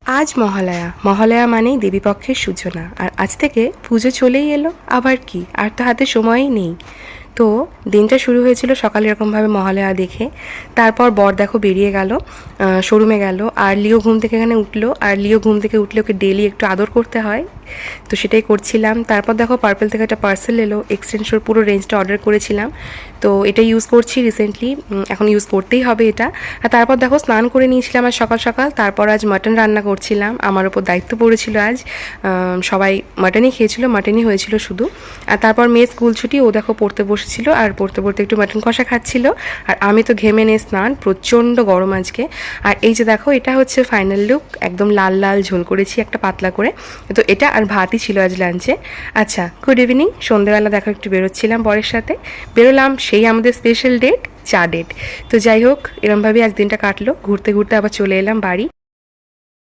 আজ মহালয়া। মহালয়া মানেই দেবীপক্ষের সূচনা। আর আজ থেকে পুজো চলেই এলো। আবার কি, আর তো হাতে সময়ই নেই। তো দিনটা শুরু হয়েছিল সকালে এরকমভাবে মহালয়া দেখে। তারপর বর দেখো বেরিয়ে গেল, শোরুমে গেল। আর লিও ঘুম থেকে এখানে উঠলো। আর লিও ঘুম থেকে উঠলে ওকে ডেলি একটু আদর করতে হয়, তো সেটাই করছিলাম। তারপর দেখো পার্পেল থেকে একটা পার্সেল এলো, এক্সটেনশন পুরো রেঞ্জটা অর্ডার করেছিলাম। তো এটা ইউজ করছি রিসেন্টলি, এখন ইউজ করতেই হবে এটা। আর তারপর দেখো স্নান করে নিয়েছিলাম আজ সকাল সকাল। তারপর আজ মাটন রান্না করছিলাম, আমার ওপর দায়িত্ব পড়েছিল আজ। সবাই মাটনই খেয়েছিল, মাটনই হয়েছিল শুধু। আর তারপর মেয়ে স্কুল ছুটি, ও দেখো পড়তে বসেছিল, আর পড়তে পড়তে একটু মাটন কষা খাচ্ছিল। আর আমি তো ঘেমে নিয়ে স্নান, প্রচণ্ড গরম আজকে। আর এই যে দেখো, এটা হচ্ছে ফাইনাল লুক, একদম লাল লাল ঝোল করেছি একটা পাতলা করে। তো এটা আর ভাতই ছিল আজ লাঞ্চে। আচ্ছা, গুড ইভিনিং। সন্ধ্যেবেলা দেখো একটু বেরোচ্ছিলাম বরের সাথে, বেরোলাম সেই আমাদের স্পেশাল ডেট, চা ডেট। তো যাই হোক, এরমভাবেই আজ দিনটা কাটলো, ঘুরতে ঘুরতে আবার চলে এলাম বাড়ি।